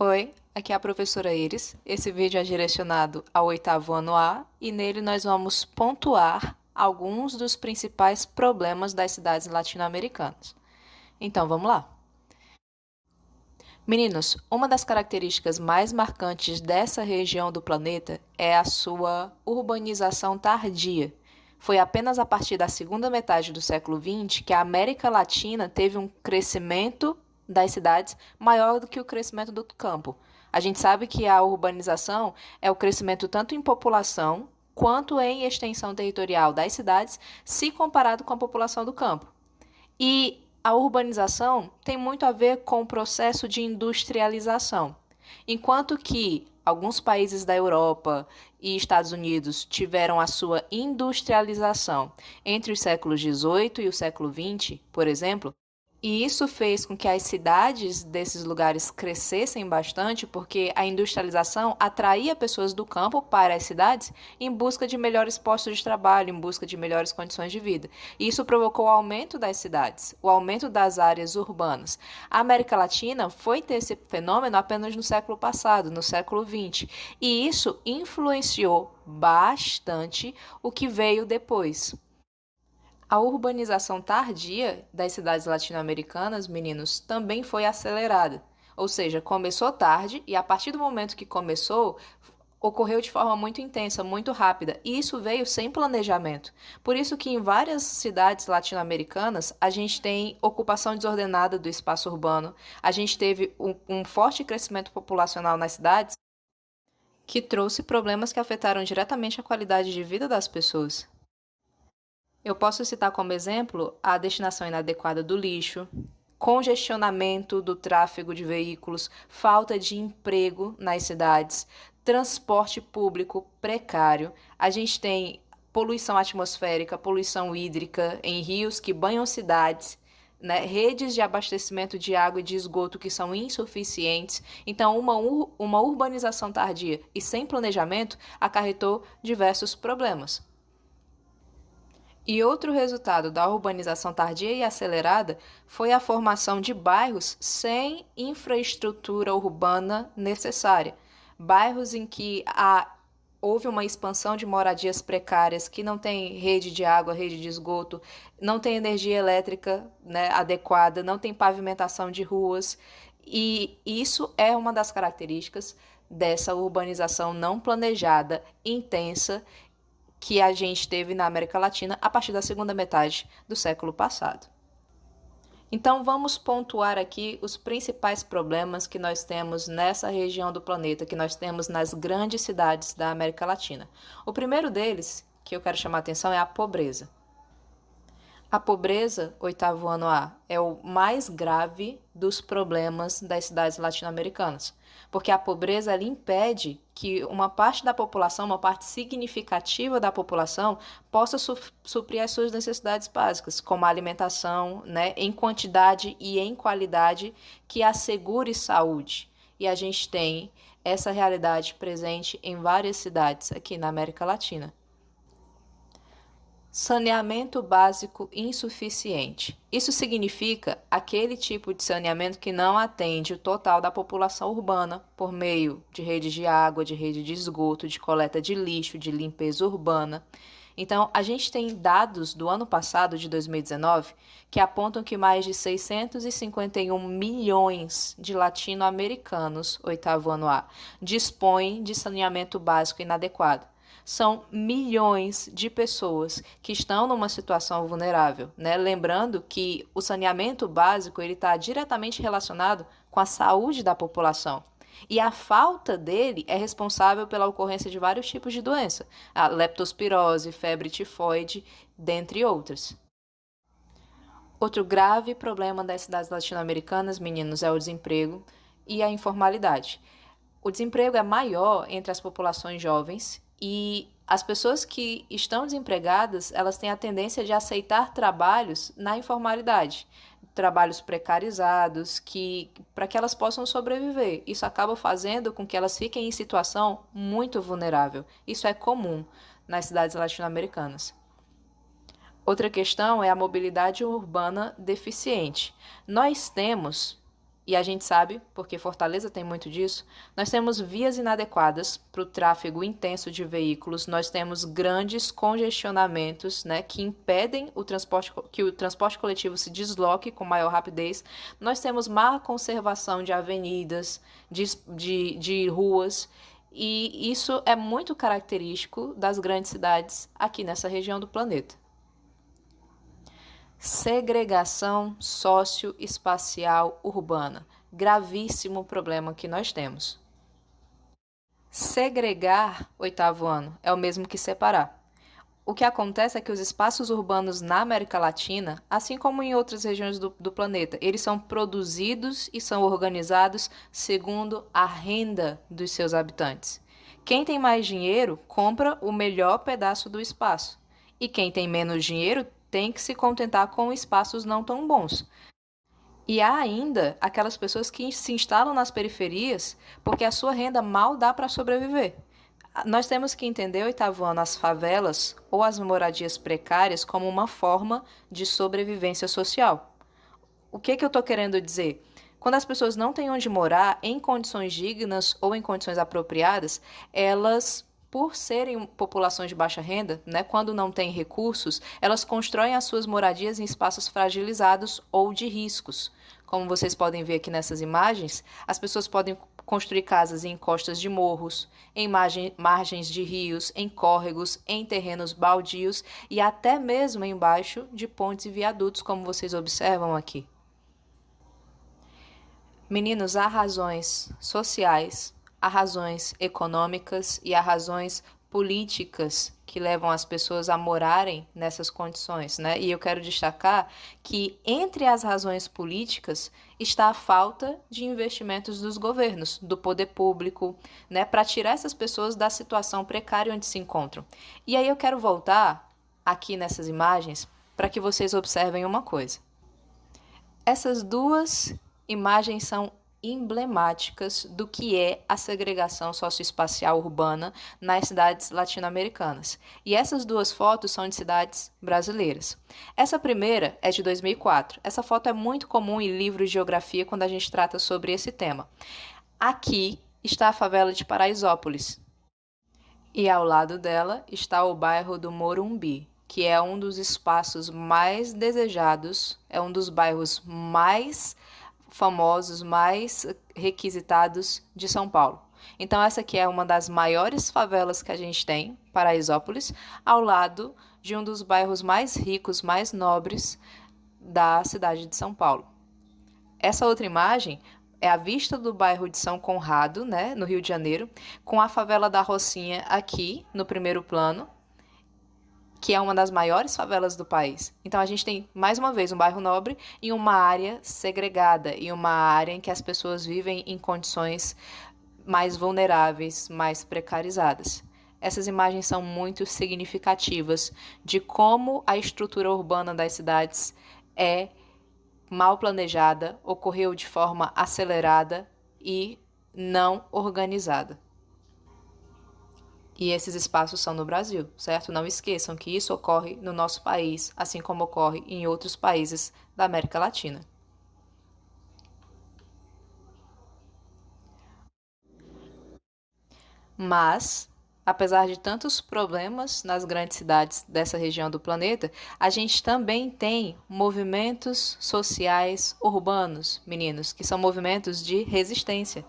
Oi, aqui é a professora Iris. Esse vídeo é direcionado ao oitavo ano A e nele nós vamos pontuar alguns dos principais problemas das cidades latino-americanas. Então, vamos lá. Meninos, uma das características mais marcantes dessa região do planeta é a sua urbanização tardia. Foi apenas a partir da segunda metade do século XX que a América Latina teve um crescimento das cidades maior do que o crescimento do campo. A gente sabe que a urbanização é o crescimento tanto em população quanto em extensão territorial das cidades, se comparado com a população do campo. E a urbanização tem muito a ver com o processo de industrialização. Enquanto que alguns países da Europa e Estados Unidos tiveram a sua industrialização entre os séculos XVIII e o século XX, por exemplo, e isso fez com que as cidades desses lugares crescessem bastante, porque a industrialização atraía pessoas do campo para as cidades em busca de melhores postos de trabalho, em busca de melhores condições de vida. E isso provocou o aumento das cidades, o aumento das áreas urbanas. A América Latina foi ter esse fenômeno apenas no século passado, no século XX, e isso influenciou bastante o que veio depois. A urbanização tardia das cidades latino-americanas, meninos, também foi acelerada. Ou seja, começou tarde e a partir do momento que começou, ocorreu de forma muito intensa, muito rápida, e isso veio sem planejamento. Por isso que em várias cidades latino-americanas a gente tem ocupação desordenada do espaço urbano, a gente teve um forte crescimento populacional nas cidades que trouxe problemas que afetaram diretamente a qualidade de vida das pessoas. Eu posso citar como exemplo a destinação inadequada do lixo, congestionamento do tráfego de veículos, falta de emprego nas cidades, transporte público precário. A gente tem poluição atmosférica, poluição hídrica em rios que banham cidades, né? Redes de abastecimento de água e de esgoto que são insuficientes. Então, uma urbanização tardia e sem planejamento acarretou diversos problemas. E outro resultado da urbanização tardia e acelerada foi a formação de bairros sem infraestrutura urbana necessária. Bairros em que houve uma expansão de moradias precárias que não tem rede de água, rede de esgoto, não tem energia elétrica, né, adequada, não tem pavimentação de ruas. E isso é uma das características dessa urbanização não planejada, intensa, que a gente teve na América Latina a partir da segunda metade do século passado. Então, vamos pontuar aqui os principais problemas que nós temos nessa região do planeta, que nós temos nas grandes cidades da América Latina. O primeiro deles, que eu quero chamar a atenção, é a pobreza. A pobreza, oitavo ano A, é o mais grave dos problemas das cidades latino-americanas, porque a pobreza ela impede que uma parte da população, uma parte significativa da população, possa suprir as suas necessidades básicas, como a alimentação, né, em quantidade e em qualidade que assegure saúde. E a gente tem essa realidade presente em várias cidades aqui na América Latina. Saneamento básico insuficiente. Isso significa aquele tipo de saneamento que não atende o total da população urbana por meio de redes de água, de rede de esgoto, de coleta de lixo, de limpeza urbana. Então, a gente tem dados do ano passado, de 2019, que apontam que mais de 651 milhões de latino-americanos, oitavo ano A, dispõem de saneamento básico inadequado. São milhões de pessoas que estão numa situação vulnerável, né? Lembrando que o saneamento básico ele está diretamente relacionado com a saúde da população. E a falta dele é responsável pela ocorrência de vários tipos de doença, a leptospirose, febre tifoide, dentre outras. Outro grave problema das cidades latino-americanas, meninos, é o desemprego e a informalidade. O desemprego é maior entre as populações jovens e as pessoas que estão desempregadas, elas têm a tendência de aceitar trabalhos na informalidade, trabalhos precarizados, para que elas possam sobreviver. Isso acaba fazendo com que elas fiquem em situação muito vulnerável. Isso é comum nas cidades latino-americanas. Outra questão é a mobilidade urbana deficiente. Nós temos e a gente sabe, porque Fortaleza tem muito disso, nós temos vias inadequadas para o tráfego intenso de veículos, nós temos grandes congestionamentos, né, que impedem que o transporte coletivo se desloque com maior rapidez, nós temos má conservação de avenidas, de ruas, e isso é muito característico das grandes cidades aqui nessa região do planeta. Segregação socioespacial urbana. Gravíssimo problema que nós temos. Segregar, oitavo ano, é o mesmo que separar. O que acontece é que os espaços urbanos na América Latina, assim como em outras regiões do planeta, eles são produzidos e são organizados segundo a renda dos seus habitantes. Quem tem mais dinheiro compra o melhor pedaço do espaço. E quem tem menos dinheiro tem que se contentar com espaços não tão bons. E há ainda aquelas pessoas que se instalam nas periferias porque a sua renda mal dá para sobreviver. Nós temos que entender, oitavo ano, as favelas ou as moradias precárias como uma forma de sobrevivência social. O que eu estou querendo dizer? Quando as pessoas não têm onde morar em condições dignas ou em condições apropriadas, elas, por serem populações de baixa renda, né, quando não têm recursos, elas constroem as suas moradias em espaços fragilizados ou de riscos. Como vocês podem ver aqui nessas imagens, as pessoas podem construir casas em encostas de morros, em margens de rios, em córregos, em terrenos baldios e até mesmo embaixo de pontes e viadutos, como vocês observam aqui. Meninos, há razões sociais, há razões econômicas e há razões políticas que levam as pessoas a morarem nessas condições, né? E eu quero destacar que entre as razões políticas está a falta de investimentos dos governos, do poder público, né, para tirar essas pessoas da situação precária onde se encontram. E aí eu quero voltar aqui nessas imagens para que vocês observem uma coisa. Essas duas imagens são emblemáticas do que é a segregação socioespacial urbana nas cidades latino-americanas. E essas duas fotos são de cidades brasileiras. Essa primeira é de 2004. Essa foto é muito comum em livros de geografia quando a gente trata sobre esse tema. Aqui está a favela de Paraisópolis. E ao lado dela está o bairro do Morumbi, que é um dos espaços mais desejados, é um dos bairros mais famosos, mais requisitados de São Paulo. Então essa aqui é uma das maiores favelas que a gente tem, Paraisópolis, ao lado de um dos bairros mais ricos, mais nobres da cidade de São Paulo. Essa outra imagem é a vista do bairro de São Conrado, né, no Rio de Janeiro, com a favela da Rocinha aqui no primeiro plano, que é uma das maiores favelas do país. Então a gente tem, mais uma vez, um bairro nobre e uma área segregada, e uma área em que as pessoas vivem em condições mais vulneráveis, mais precarizadas. Essas imagens são muito significativas de como a estrutura urbana das cidades é mal planejada, ocorreu de forma acelerada e não organizada. E esses espaços são no Brasil, certo? Não esqueçam que isso ocorre no nosso país, assim como ocorre em outros países da América Latina. Mas, apesar de tantos problemas nas grandes cidades dessa região do planeta, a gente também tem movimentos sociais urbanos, meninos, que são movimentos de resistência.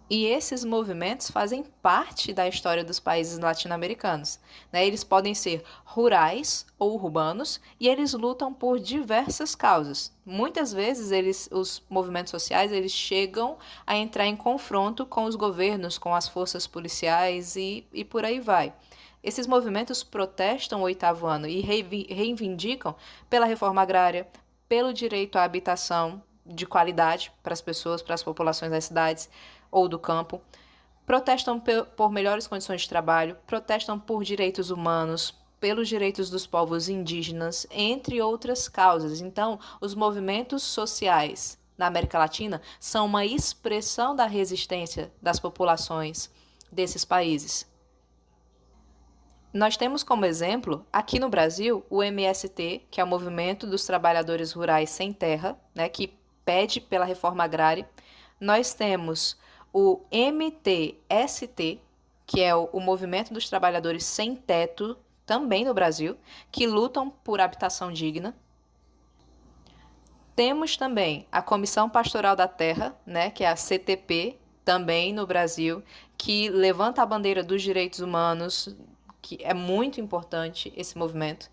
E esses movimentos fazem parte da história dos países latino-americanos, né? Eles podem ser rurais ou urbanos e eles lutam por diversas causas. Muitas vezes os movimentos sociais eles chegam a entrar em confronto com os governos, com as forças policiais e por aí vai. Esses movimentos protestam o oitavo ano e reivindicam pela reforma agrária, pelo direito à habitação de qualidade para as pessoas, para as populações das cidades ou do campo, protestam por melhores condições de trabalho, protestam por direitos humanos, pelos direitos dos povos indígenas, entre outras causas. Então, os movimentos sociais na América Latina são uma expressão da resistência das populações desses países. Nós temos como exemplo, aqui no Brasil, o MST, que é o Movimento dos Trabalhadores Rurais Sem Terra, né, que pede pela reforma agrária. Nós temos o MTST, que é o Movimento dos Trabalhadores Sem Teto, também no Brasil, que lutam por habitação digna. Temos também a Comissão Pastoral da Terra, né, que é a CTP, também no Brasil, que levanta a bandeira dos direitos humanos, que é muito importante esse movimento.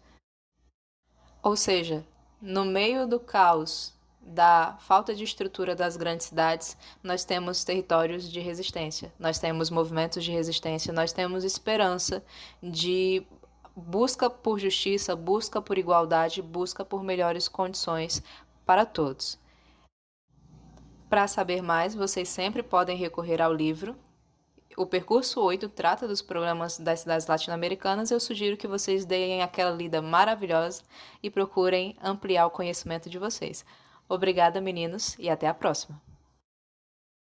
Ou seja, no meio do caos da falta de estrutura das grandes cidades, nós temos territórios de resistência, nós temos movimentos de resistência, nós temos esperança de busca por justiça, busca por igualdade, busca por melhores condições para todos. Para saber mais, vocês sempre podem recorrer ao livro. O Percurso 8 trata dos problemas das cidades latino-americanas. Eu sugiro que vocês deem aquela lida maravilhosa e procurem ampliar o conhecimento de vocês. Obrigada, meninos, e até a próxima!